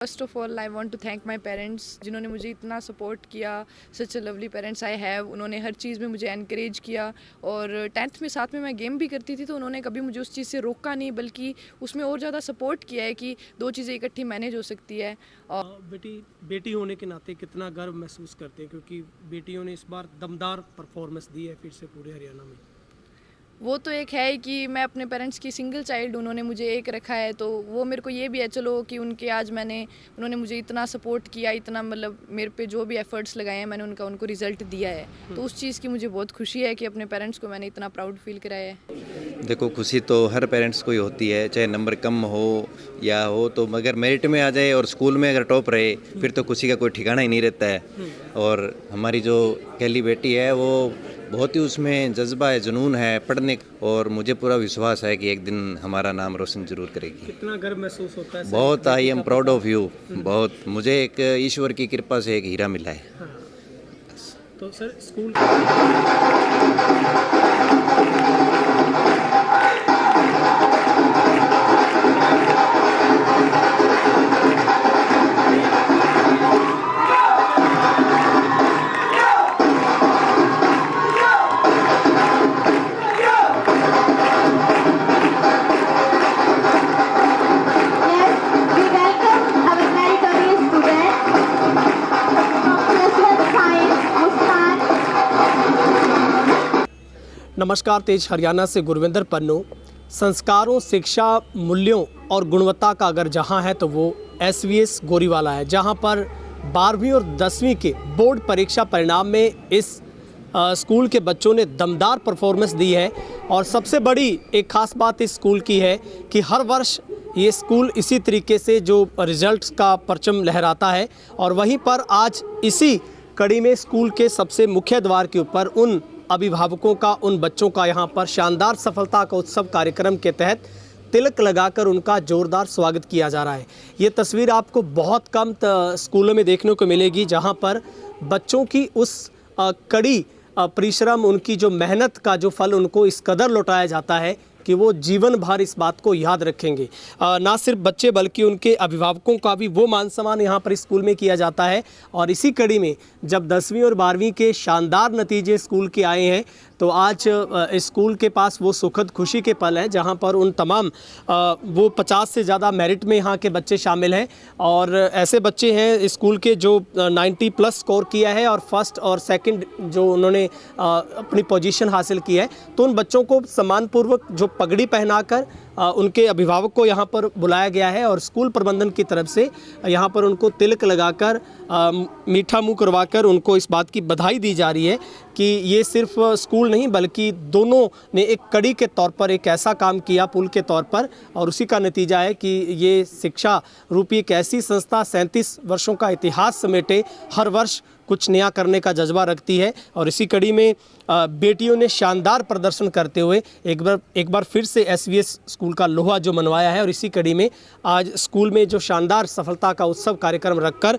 First of all I want to thank my parents जिन्होंने मुझे इतना सपोर्ट किया। Such a lovely parents I have. उन्होंने हर चीज़ में मुझे एनकरेज किया और 10th में साथ में मैं गेम भी करती थी तो उन्होंने कभी मुझे उस चीज़ से रोका नहीं, बल्कि उसमें और ज़्यादा सपोर्ट किया है कि दो चीज़ें इकट्ठी मैनेज हो सकती है। और बेटी होने के नाते कितना गर्व महसूस करते हैं, क्योंकि बेटियों ने इस बार दमदार परफॉर्मेंस दी है फिर से पूरे हरियाणा में। वो तो एक है कि मैं अपने पेरेंट्स की सिंगल चाइल्ड, उन्होंने मुझे एक रखा है, तो वो मेरे को ये भी है चलो कि उनके आज उन्होंने मुझे इतना सपोर्ट किया, इतना मतलब मेरे पे जो भी एफर्ट्स लगाए हैं मैंने उनको रिजल्ट दिया है, तो उस चीज़ की मुझे बहुत खुशी है कि अपने पेरेंट्स को मैंने इतना प्राउड फील कराया है। देखो, खुशी तो हर पेरेंट्स को ही होती है, चाहे नंबर कम हो या हो, तो मगर मेरिट में आ जाए और स्कूल में अगर टॉप रहे फिर तो खुशी का कोई ठिकाना ही नहीं रहता है। और हमारी जो कहली बेटी है वो बहुत ही उसमें जज्बा है, जुनून है पढ़ने, और मुझे पूरा विश्वास है कि एक दिन हमारा नाम रोशन जरूर करेगी। कितना गर्व महसूस होता है? बहुत, I am proud of you. बहुत, मुझे एक ईश्वर की कृपा से एक हीरा मिला है। हाँ। तो सर स्कूल नमस्कार, तेज हरियाणा से गुरविंदर पन्नू। संस्कारों, शिक्षा, मूल्यों और गुणवत्ता का अगर जहां है तो वो SVS गोरीवाला है, जहां पर 12वीं और 10वीं के बोर्ड परीक्षा परिणाम में इस स्कूल के बच्चों ने दमदार परफॉर्मेंस दी है। और सबसे बड़ी एक ख़ास बात इस स्कूल की है कि हर वर्ष ये स्कूल इसी तरीके से जो रिजल्ट्स का परचम लहराता है, और वहीं पर आज इसी कड़ी में स्कूल के सबसे मुख्य द्वार के ऊपर उन अभिभावकों का, उन बच्चों का यहाँ पर शानदार सफलता का उत्सव कार्यक्रम के तहत तिलक लगाकर उनका जोरदार स्वागत किया जा रहा है। ये तस्वीर आपको बहुत कम स्कूलों में देखने को मिलेगी, जहाँ पर बच्चों की उस कड़ी परिश्रम, उनकी जो मेहनत का जो फल उनको इस कदर लौटाया जाता है कि वो जीवन भर इस बात को याद रखेंगे। ना सिर्फ बच्चे बल्कि उनके अभिभावकों का भी वो मान सम्मान यहाँ पर स्कूल में किया जाता है। और इसी कड़ी में जब 10वीं और 12वीं के शानदार नतीजे स्कूल के आए हैं, तो आज स्कूल के पास वो सुखद खुशी के पल हैं, जहाँ पर उन तमाम वो 50 से ज़्यादा मेरिट में यहाँ के बच्चे शामिल हैं। और ऐसे बच्चे हैं स्कूल के जो 90+ स्कोर किया है और फर्स्ट और सेकंड जो उन्होंने अपनी पोजीशन हासिल की है। तो उन बच्चों को सम्मानपूर्वक जो पगड़ी पहनाकर उनके अभिभावक को यहाँ पर बुलाया गया है, और स्कूल प्रबंधन की तरफ से यहाँ पर उनको तिलक लगाकर मीठा मुंह करवाकर उनको इस बात की बधाई दी जा रही है कि ये सिर्फ स्कूल नहीं बल्कि दोनों ने एक कड़ी के तौर पर एक ऐसा काम किया पुल के तौर पर, और उसी का नतीजा है कि ये शिक्षा रूपी एक ऐसी संस्था 37 वर्षों का इतिहास समेटे हर वर्ष कुछ नया करने का जज्बा रखती है। और इसी कड़ी में बेटियों ने शानदार प्रदर्शन करते हुए एक बार फिर से SVS स्कूल का लोहा जो मनवाया है। और इसी कड़ी में आज स्कूल में जो शानदार सफलता का उत्सव कार्यक्रम रखकर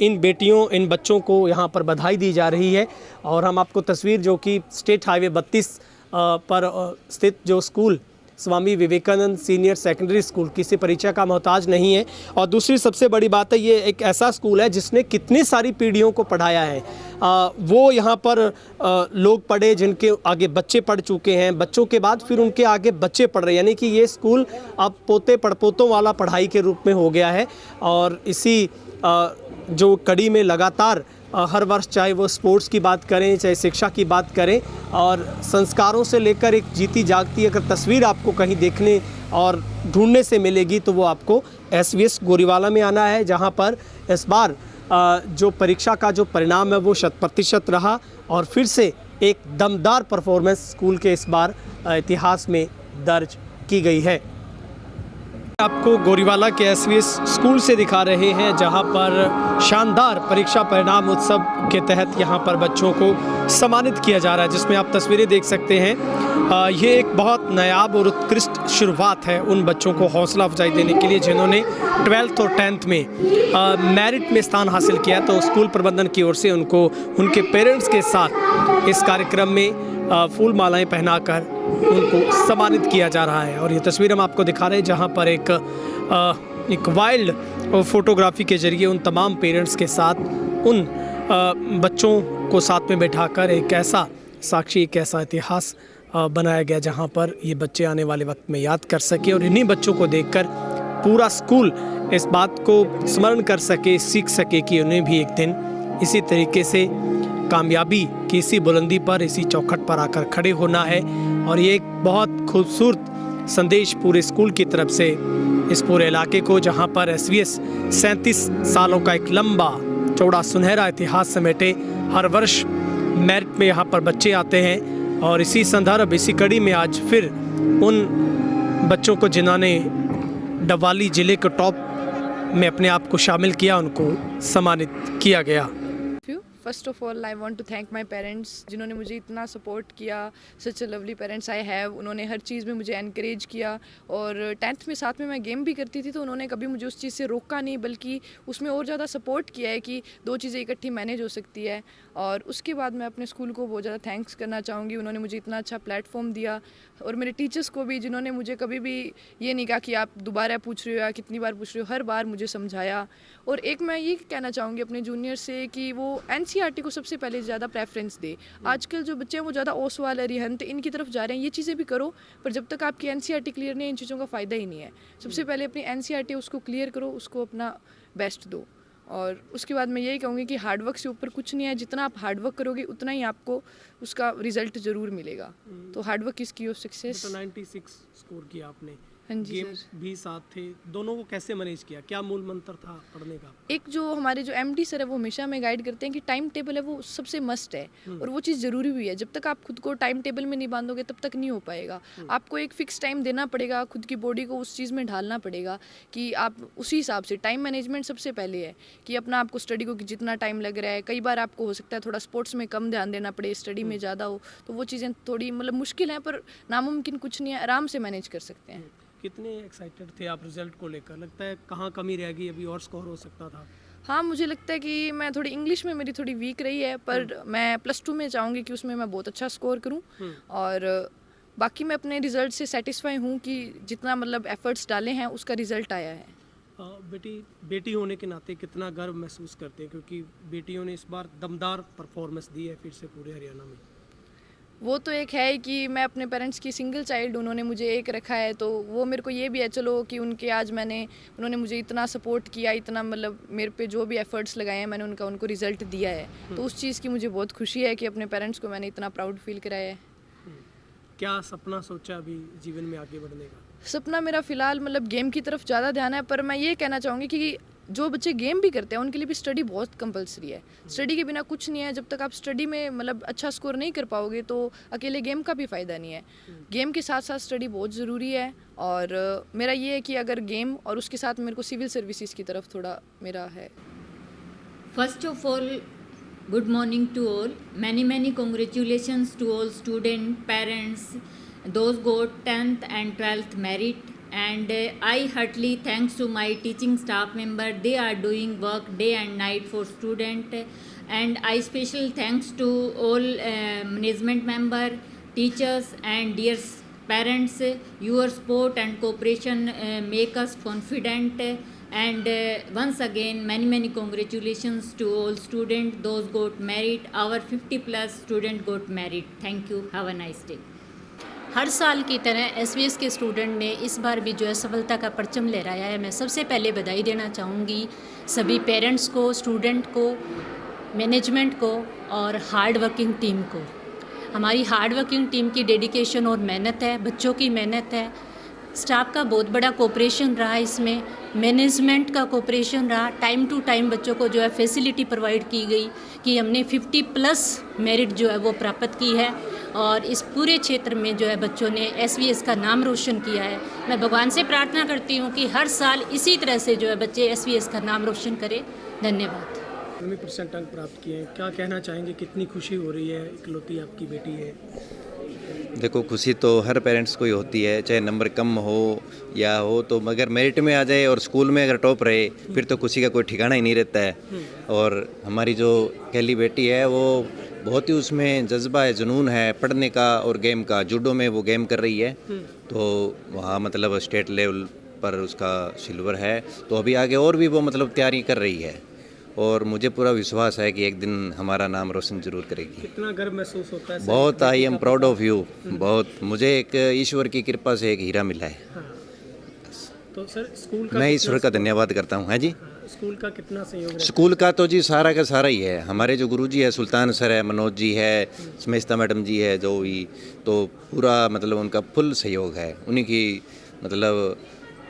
इन बेटियों, इन बच्चों को यहाँ पर बधाई दी जा रही है। और हम आपको तस्वीर जो कि स्टेट हाईवे 32 पर स्थित जो school Swami Vivekananda senior secondary school किसी परिचय का मोहताज नहीं है। और दूसरी सबसे बड़ी बात है, ये एक ऐसा स्कूल है जिसने कितनी सारी पीढ़ियों को पढ़ाया है। वो यहाँ पर लोग पढ़े जिनके आगे बच्चे पढ़ चुके हैं, बच्चों के बाद फिर उनके आगे बच्चे पढ़ रहे हैं, यानी कि ये स्कूल अब पोते पड़पोतों वाला पढ़ाई के रूप में हो गया है। और इसी जो कड़ी में लगातार हर वर्ष, चाहे वो स्पोर्ट्स की बात करें, चाहे शिक्षा की बात करें, और संस्कारों से लेकर एक जीती जागती अगर तस्वीर आपको कहीं देखने और ढूंढने से मिलेगी तो वो आपको SVS गोरीवाला में आना है, जहां पर इस बार जो परीक्षा का जो परिणाम है वो 100% रहा, और फिर से एक दमदार परफॉर्मेंस स्कूल के इस बार इतिहास में दर्ज की गई है। आपको गोरीवाला के SVS स्कूल से दिखा रहे हैं, जहां पर शानदार परीक्षा परिणाम उत्सव के तहत यहां पर बच्चों को सम्मानित किया जा रहा है, जिसमें आप तस्वीरें देख सकते हैं। ये एक बहुत नायाब और उत्कृष्ट शुरुआत है उन बच्चों को हौसला अफजाई देने के लिए जिन्होंने 12th और 10th में मेरिट में स्थान हासिल किया। तो स्कूल प्रबंधन की ओर से उनको उनके पेरेंट्स के साथ इस कार्यक्रम में फूल मालाएं पहनाकर उनको सम्मानित किया जा रहा है। और ये तस्वीर हम आपको दिखा रहे हैं जहां पर एक एक वाइल्ड फोटोग्राफी के ज़रिए उन तमाम पेरेंट्स के साथ उन बच्चों को साथ में बैठाकर एक ऐसा साक्षी, एक ऐसा इतिहास बनाया गया जहां पर ये बच्चे आने वाले वक्त में याद कर सके और इन्हीं बच्चों को देखकर पूरा स्कूल इस बात को स्मरण कर सके, सीख सके कि उन्हें भी एक दिन इसी तरीके से कामयाबी की इसी बुलंदी पर, इसी चौखट पर आकर खड़े होना है। और ये एक बहुत खूबसूरत संदेश पूरे स्कूल की तरफ से इस पूरे इलाके को, जहां पर एसवीएस 37 सालों का एक लंबा चौड़ा सुनहरा इतिहास समेटे हर वर्ष मेरिट में यहाँ पर बच्चे आते हैं। और इसी संदर्भ, इसी कड़ी में आज फिर उन बच्चों को जिन्होंने डबवाली ज़िले के टॉप में अपने आप को शामिल किया, उनको सम्मानित किया गया। First of all I want to thank my parents जिन्होंने मुझे इतना सपोर्ट किया। Such a lovely parents I have. उन्होंने हर चीज़ में मुझे एनकरेज किया और 10th में साथ में मैं गेम भी करती थी तो उन्होंने कभी मुझे उस चीज़ से रोका नहीं, बल्कि उसमें और ज़्यादा सपोर्ट किया है कि दो चीज़ें इकट्ठी मैनेज हो सकती है। और उसके बाद मैं अपने स्कूल को बहुत ज़्यादा थैंक्स करना चाहूँगी। उन्होंने मुझे इतना अच्छा प्लेटफॉर्म दिया और मेरे टीचर्स को भी, जिन्होंने मुझे कभी भी ये नहीं कहा कि आप दोबारा पूछ रहे हो या कितनी बार पूछ रहे हो, हर बार मुझे समझाया। और एक मैं ये कहना चाहूँगी अपने जूनियर से कि वो NCERT को सबसे पहले ज़्यादा प्रेफरेंस दे। आजकल जो बच्चे हैं वो ज़्यादा ओसवाल, अरिहंत इनकी तरफ जा रहे हैं। ये चीज़ें भी करो, पर जब तक आपकी NCERT क्लियर नहीं है इन चीज़ों का फ़ायदा ही नहीं है। सबसे पहले अपनी NCERT उसको क्लियर करो, उसको अपना बेस्ट दो। और उसके बाद मैं यही कहूँगी कि हार्डवर्क से ऊपर कुछ नहीं है। जितना आप हार्डवर्क करोगे उतना ही आपको उसका रिजल्ट ज़रूर मिलेगा। तो हार्डवर्क इज़ की ऑफ सक्सेस। 96 स्कोर किया आपने, हाँ जी गेम भी साथ थे, दोनों को कैसे मैनेज किया? क्या मूल मंत्र था पढ़ने का? एक जो हमारे जो MD सर है वो हमेशा हमें गाइड करते हैं कि टाइम टेबल है वो सबसे मस्ट है और वो चीज़ ज़रूरी भी है। जब तक आप खुद को टाइम टेबल में नहीं बांधोगे तब तक नहीं हो पाएगा। आपको एक फ़िक्स टाइम देना पड़ेगा, खुद की बॉडी को उस चीज़ में ढालना पड़ेगा कि आप उसी हिसाब से, टाइम मैनेजमेंट सबसे पहले है कि अपना आपको स्टडी को कि जितना टाइम लग रहा है। कई बार आपको हो सकता है थोड़ा स्पोर्ट्स में कम ध्यान देना पड़े, स्टडी में ज़्यादा हो, तो वो चीज़ें थोड़ी मतलब मुश्किल हैं, पर नामुमकिन कुछ नहीं है, आराम से मैनेज कर सकते हैं। कितने एक्साइटेड थे आप रिजल्ट को लेकर? लगता है कहाँ कमी रह गई, अभी और स्कोर हो सकता था? हाँ, मुझे लगता है कि मैं थोड़ी इंग्लिश में मेरी थोड़ी वीक रही है, पर मैं +2 में चाहूँगी कि उसमें मैं बहुत अच्छा स्कोर करूँ। और बाकी मैं अपने रिज़ल्ट से सेटिस्फाई हूँ कि जितना मतलब एफर्ट्स डाले हैं उसका रिज़ल्ट आया है। बेटी होने के नाते कितना गर्व महसूस करते हैं, क्योंकि बेटियों ने इस बार दमदार परफॉर्मेंस दी है फिर से पूरे हरियाणा में? वो तो एक है कि मैं अपने पेरेंट्स की सिंगल चाइल्ड, उन्होंने मुझे एक रखा है, तो वो मेरे को ये भी है चलो कि उन्होंने मुझे इतना सपोर्ट किया, इतना मतलब मेरे पे जो भी एफर्ट्स लगाए हैं मैंने उनको रिज़ल्ट दिया है। तो उस चीज़ की मुझे बहुत खुशी है कि अपने पेरेंट्स को मैंने इतना प्राउड फील कराया है। क्या सपना सोचा अभी जीवन में आगे बढ़ने का? सपना मेरा फ़िलहाल मतलब गेम की तरफ ज़्यादा ध्यान है, पर मैं ये कहना चाहूँगी कि जो बच्चे गेम भी करते हैं उनके लिए भी स्टडी बहुत कंपलसरी है। स्टडी के बिना कुछ नहीं है। जब तक आप स्टडी में मतलब अच्छा स्कोर नहीं कर पाओगे तो अकेले गेम का भी फ़ायदा नहीं है। गेम के साथ साथ स्टडी बहुत ज़रूरी है। और मेरा ये है कि अगर गेम और उसके साथ मेरे को सिविल सर्विसेज की तरफ थोड़ा मेरा है। First of all, good morning to all. Many congratulations to all student, parents, those got 10th and 12th merit. And I heartily thanks to my teaching staff member. They are doing work day and night for student. And I special thanks to all management member, teachers and dear parents. Your support and cooperation make us confident. And once again, many congratulations to all students. Those got merit. Our 50+ student got merit. Thank you. Have a nice day. हर साल की तरह एसवीएस के student ने इस बार भी जो है सफलता का परचम लहराया है। मैं सबसे पहले बधाई देना चाहूँगी सभी पेरेंट्स को, स्टूडेंट को, मैनेजमेंट को और हार्ड वर्किंग टीम को। हमारी हार्ड वर्किंग टीम की डेडिकेशन और मेहनत है, बच्चों की मेहनत है, स्टाफ का बहुत बड़ा कोऑपरेशन रहा, इसमें मैनेजमेंट का कोऑपरेशन रहा। टाइम टू टाइम बच्चों को जो है फैसिलिटी प्रोवाइड की गई कि हमने 50+ मेरिट जो है वो प्राप्त की है और इस पूरे क्षेत्र में जो है बच्चों ने एसवीएस का नाम रोशन किया है। मैं भगवान से प्रार्थना करती हूँ कि हर साल इसी तरह से जो है बच्चे एसवीएस का नाम रोशन करें। धन्यवाद। 90% अंक प्राप्त किए हैं, क्या कहना चाहेंगे? कितनी खुशी हो रही है, इकलौती आपकी बेटी है? देखो, खुशी तो हर पेरेंट्स को ही होती है, चाहे नंबर कम हो या हो, तो मगर मेरिट में आ जाए और स्कूल में अगर टॉप रहे फिर तो खुशी का कोई ठिकाना ही नहीं रहता है। और हमारी जो कैली बेटी है वो बहुत ही उसमें जज्बा है, जुनून है पढ़ने का और गेम का। जूडो में वो गेम कर रही है तो वहाँ मतलब स्टेट लेवल पर उसका सिल्वर है। तो अभी आगे और भी वो मतलब तैयारी कर रही है और मुझे पूरा विश्वास है कि एक दिन हमारा नाम रोशन जरूर करेगी। कितना गर्व महसूस होता है? बहुत, I am proud of you. बहुत, मुझे एक ईश्वर की कृपा से एक हीरा मिला है। हाँ। तो सर स्कूल का मैं ईश्वर का धन्यवाद करता हूँ। हाँ जी, स्कूल का कितना सहयोग है? स्कूल का तो जी सारा का सारा ही है। हमारे जो गुरुजी है, सुल्तान सर है, मनोज जी है, स्मेस्ता मैडम जी है, जो भी, तो पूरा मतलब उनका फुल सहयोग है। उन्हीं की मतलब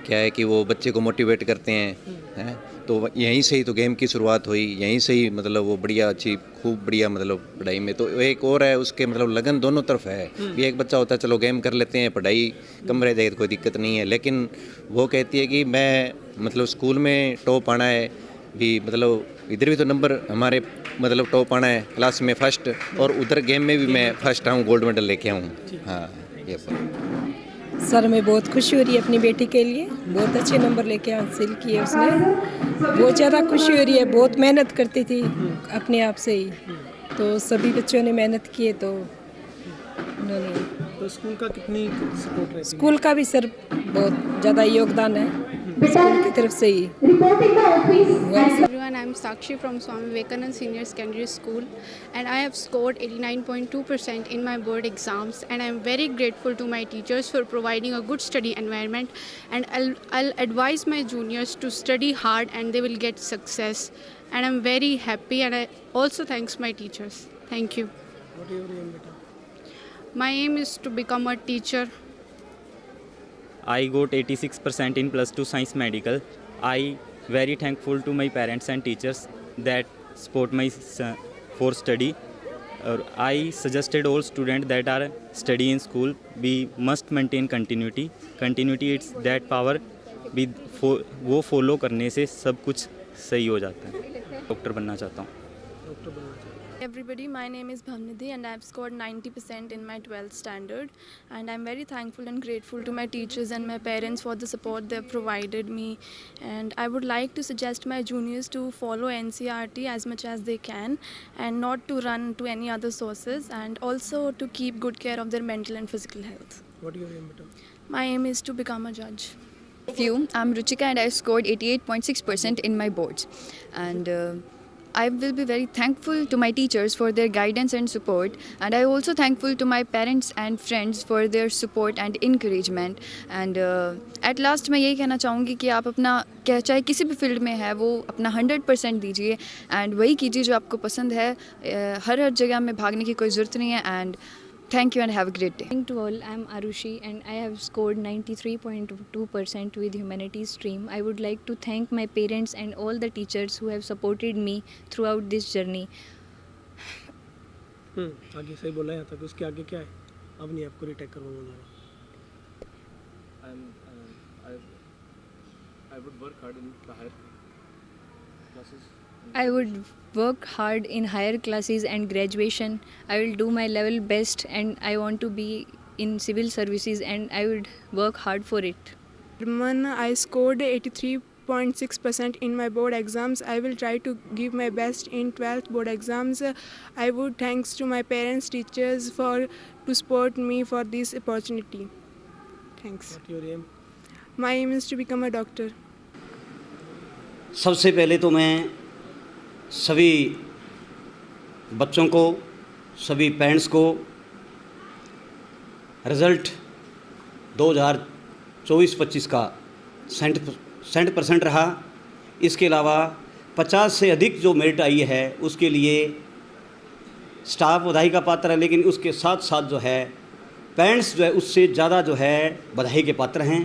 क्या है कि वो बच्चे को मोटिवेट करते हैं। तो यहीं से ही तो गेम की शुरुआत हुई, यहीं से ही मतलब वो बढ़िया अच्छी खूब बढ़िया मतलब पढ़ाई में। तो एक और है उसके मतलब लगन दोनों तरफ है। भी एक बच्चा होता है चलो गेम कर लेते हैं, पढ़ाई कम रह जाए तो कोई दिक्कत नहीं है, लेकिन वो कहती है कि मैं मतलब स्कूल में टॉप आना है भी, मतलब इधर भी तो नंबर हमारे मतलब टॉप आना है क्लास में फर्स्ट, और उधर गेम में भी मैं फर्स्ट आऊँ, गोल्ड मेडल लेके आऊँ। हाँ, ये सर मैं बहुत खुशी हो रही है अपनी बेटी के लिए, बहुत अच्छे नंबर लेके हासिल किए उसने, बहुत ज़्यादा खुशी हो रही है। बहुत मेहनत करती थी अपने आप से ही, तो सभी बच्चों ने मेहनत की है, तो उन्होंने। तो स्कूल का कितनी सपोर्ट रहती है? स्कूल का भी सर बहुत ज़्यादा योगदान है स्कूल की तरफ से ही। Everyone, I'm Sakshi from Swami Vivekananda Senior Secondary School, and I have scored 89.2% in my board exams, and I'm very grateful to my teachers for providing a good study environment, and I'll advise my juniors to study hard and they will get success, and I'm very happy, and I also thanks my teachers. Thank you. What is your aim, beta? My aim is to become a teacher. I got 86% in plus 2 science medical. I very thankful to my parents and teachers that support my for study. I suggested all students that are study in school, we must maintain continuity. Continuity it's that power वो follow करने से सब कुछ सही हो जाता है। Doctor बनना चाहता हूँ। Everybody, my name is Bhavnidhi and I've scored 90% in my 12th standard, and I'm very thankful and grateful to my teachers and my parents for the support they've provided me, and I would like to suggest my juniors to follow NCERT as much as they can and not to run to any other sources, and also to keep good care of their mental and physical health. What is your aim, beta? My aim is to become a judge. I'm Ruchika and I scored 88.6% in my boards, and I will be very thankful to my teachers for their guidance and support, and I also thankful to my parents and friends for their support and encouragement. And at last मैं यही कहना चाहूँगी कि आप अपना चाहे किसी भी फील्ड में है वो अपना 100% दीजिए, एंड वही कीजिए जो आपको पसंद है। हर जगह में भागने की कोई ज़रूरत नहीं है। And thank you and have a great day. To all, I'm Arushi and I have scored 93.2% with humanities stream. I would like to thank my parents and all the teachers who have supported me throughout this journey. आगे सही बोला यहाँ तक, उसके आगे क्या है? अब नहीं, आपको रिटेक करवाऊंगा। I would work hard in the higher classes. I would work hard in higher classes and graduation. I will do my level best and I want to be in civil services and I would work hard for it. I scored 83.6% in my board exams. I will try to give my best in 12th board exams. I would thanks to my parents, teachers to support me for this opportunity. Thanks. What your aim? My aim is to become a doctor. सबसे पहले तो मैं सभी बच्चों को, सभी parents को result 2024-25 का 100% रहा। इसके अलावा 50 से अधिक जो मेरिट आई है उसके लिए स्टाफ बधाई का पात्र है, लेकिन उसके साथ साथ जो है पेरेंट्स जो है उससे ज़्यादा जो है बधाई के पात्र हैं,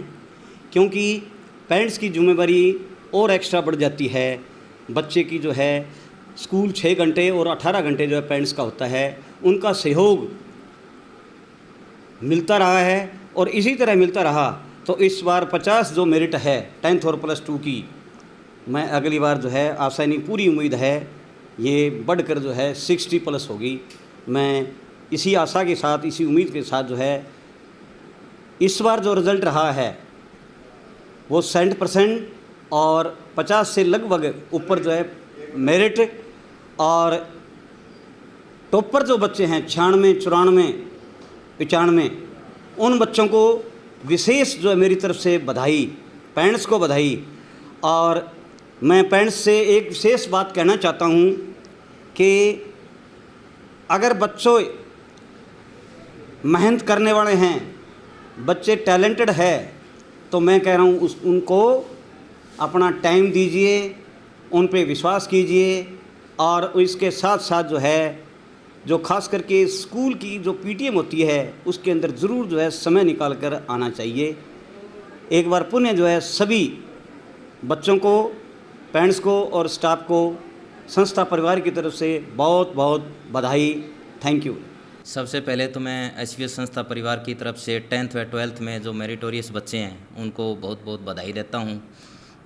क्योंकि पेरेंट्स की जिम्मेदारी और एक्स्ट्रा बढ़ जाती है। बच्चे की जो है स्कूल 6 घंटे और 18 घंटे जो है पेरेंट्स का होता है, उनका सहयोग मिलता रहा है और इसी तरह मिलता रहा तो इस बार 50 जो मेरिट है 10th और +2 की, मैं अगली बार जो है आशा नहीं पूरी उम्मीद है ये बढ़कर जो है 60+ होगी। मैं इसी आशा के साथ, इसी उम्मीद के साथ जो है इस बार जो रिज़ल्ट रहा है वो 100% और 50 से लगभग ऊपर जो है मेरिट, और टॉपर जो बच्चे हैं 96, 94, 95, उन बच्चों को विशेष जो है मेरी तरफ से बधाई पेरेंट्स को बधाई। और मैं पेरेंट्स से एक विशेष बात कहना चाहता हूँ कि अगर बच्चों मेहनत करने वाले हैं, बच्चे टैलेंटेड है, तो मैं कह रहा हूँ उनको अपना टाइम दीजिए, उन पे विश्वास कीजिए। और इसके साथ साथ जो है, जो खास करके स्कूल की जो पीटीएम होती है उसके अंदर ज़रूर जो है समय निकाल कर आना चाहिए। एक बार पुनः जो है सभी बच्चों को, पेरेंट्स को और स्टाफ को संस्था परिवार की तरफ से बहुत बहुत बधाई। Thank you. सबसे पहले तो मैं एसवीएस संस्था परिवार की तरफ से 10th व 12th में जो मेरिटोरियस बच्चे हैं उनको बहुत बहुत बधाई देता हूं,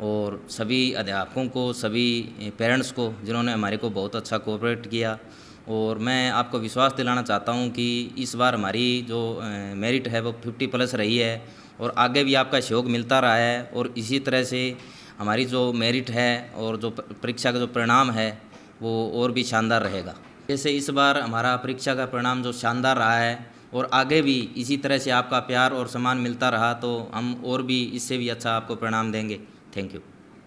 और सभी अध्यापकों को, सभी पेरेंट्स को जिन्होंने हमारे को बहुत अच्छा कोऑपरेट किया। और मैं आपको विश्वास दिलाना चाहता हूं कि इस बार हमारी जो मेरिट है वो 50+ रही है, और आगे भी आपका सहयोग मिलता रहा है। और इसी तरह से हमारी जो मेरिट है और जो परीक्षा का जो परिणाम है वो और भी शानदार रहेगा। जैसे इस बार हमारा परीक्षा का परिणाम जो शानदार रहा है, और आगे भी इसी तरह से आपका प्यार और सम्मान मिलता रहा तो हम और भी इससे भी अच्छा आपको परिणाम देंगे। Thank you.